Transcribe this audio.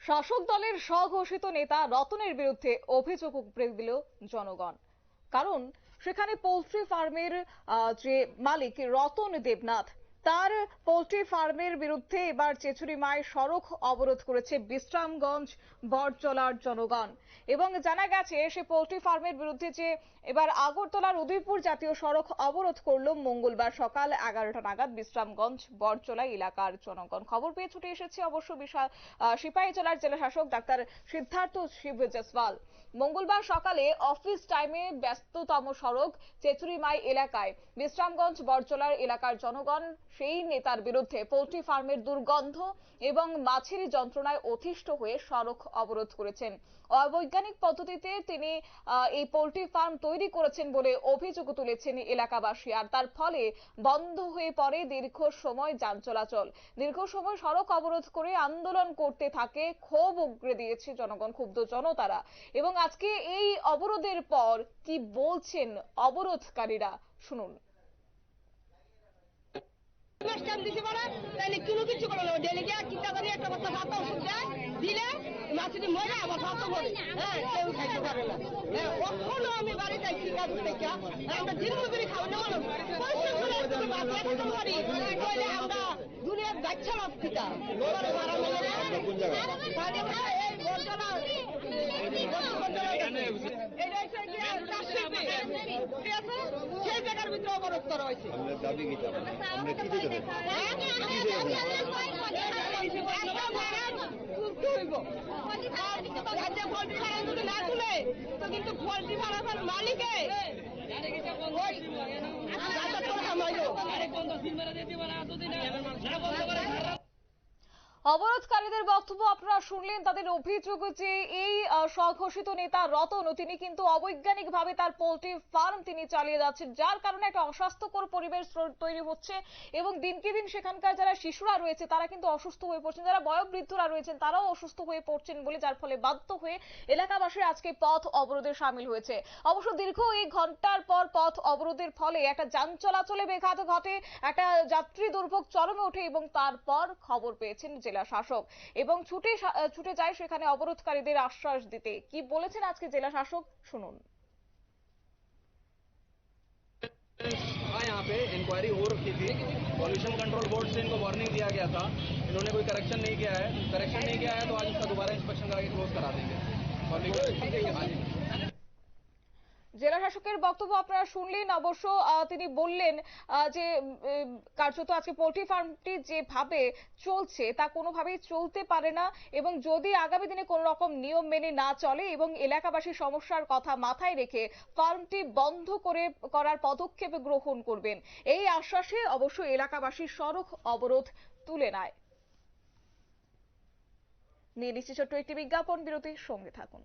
শাসক দলের স্বঘোষিত নেতা রতনের বিরুদ্ধে অভিযোগ উপড়ে দিল জনগণ। কারণ সেখানে পোল্ট্রি ফার্মের যে মালিক রতন দেবনাথ, তার পোল্ট্রি ফার্মের বিরুদ্ধে এবার চেচুড়িমায় সড়ক অবরোধ করেছে বিশ্রামগঞ্জ বটজলার জনগণ। এবং জানা গেছে সে পোল্ট্রি ফার্মের বিরুদ্ধে যে এবার আগরতলার উদয়পুর জাতীয় সড়ক অবরোধ করল মঙ্গলবার সকাল 11টা নাগাদ বিশ্রামগঞ্জ বটজলা এলাকার জনগণ। খবর পেয়ে ছুটে এসেছে অবশ্য সিপাহীজলার জেলা শাসক ডাক্তার সিদ্ধার্থ শিব জেসওয়াল। মঙ্গলবার সকালে অফিস টাইমে ব্যস্ততম সড়ক চেচুড়িমাই এলাকায় বিশ্রামগঞ্জ বটজলার এলাকার জনগণ সেই নেতার বিরুদ্ধে পোল্ট্রি ফার্মের দুর্গন্ধ এবং মাছের যন্ত্রণায় অতিষ্ঠ হয়ে সড়ক অবরোধ করেছেন। অবৈজ্ঞানিক পদ্ধতিতে তিনি এই পোল্ট্রি ফার্ম তৈরি করেছেন বলে অভিযোগ তুলেছেন এলাকাবাসী। আর তার ফলে বন্ধ হয়ে পড়ে দীর্ঘ সময় যান চলাচল। দীর্ঘ সময় সড়ক অবরোধ করে আন্দোলন করতে থাকে, ক্ষোভ উগরে দিয়েছে জনগণ, ক্ষুব্ধ জনতারা। এবং আজকে এই অবরোধের পর কি বলছেন অবরোধকারীরা, শুনুন। আমি বাড়িতে আমরা দিনমজুরি খাওয়া আমরা দুনিয়ার বাচ্চা মাস্তিটা সেই জায়গার ভিতরে অবরোধ করা হয়েছে। যদি না তুলে তো কিন্তু পোল্ট্রি ফার্মের মালিকে অবরোধকারীদের বক্তব্য আপনারা শুনলেন। তাদের অভিযোগ যে এই স্বঘোষিত নেতা রতন, তিনি কিন্তু অবৈজ্ঞানিকভাবে তার পোল্ট্রি ফার্ম তিনি চালিয়ে যাচ্ছেন, যার কারণে একটা অস্বাস্থ্যকর পরিবেশ তৈরি হচ্ছে। এবং দিনকে দিন সেখানকার যারা শিশুরা রয়েছে তারা কিন্তু অসুস্থ হয়ে পড়ছেন, যারা বয়োবৃদ্ধরা রয়েছেন তারাও অসুস্থ হয়ে পড়ছেন বলে, যার ফলে বাধ্য হয়ে এলাকাবাসী আজকে পথ অবরোধে সামিল হয়েছে। অবশ্য দীর্ঘ এই ঘন্টার পর পথ অবরোধের ফলে একটা যান চলাচলে ব্যাঘাত ঘটে, একটা যাত্রী দুর্ভোগ চরমে ওঠে এবং তারপর খবর পেয়েছেন জেলা শাসক এবং ছুটে যায় সেখানে অবরোধকারীদের আশ্বাস দিতে। কি বলেছেন আজকে জেলা শাসক, শুনুন। यहाँ पे इंक्वायरी हो रखी थी, पॉल्यूशन कंट्रोल बोर्ड से इनको वार्निंग दिया गया था, इन्होंने कोई करेक्शन नहीं किया है, तो आज इसका दोबारा इंस्पेक्शन करा के क्लोज करा देंगे। জেলা শাসকের বক্তব্য আপনারা শুনলেন। অবশ্য তিনি বললেন যে কার্যত আজকে পোল্ট্রি ফার্মটি যেভাবে চলছে তা কোনোভাবেই চলতে পারে না, এবং যদি আগামী দিনে কোনো রকম নিয়ম মেনে না চলে এবং এলাকাবাসীর সমস্যার কথা মাথায় রেখে ফার্মটি বন্ধ করার পদক্ষেপ গ্রহণ করবেন। এই আশ্বাসে অবশ্য এলাকাবাসী সড়ক অবরোধ তুলে নেয়। নিয়ে নিচ্ছি ছোট্ট একটি বিজ্ঞাপন বিরতির সঙ্গে থাকুন।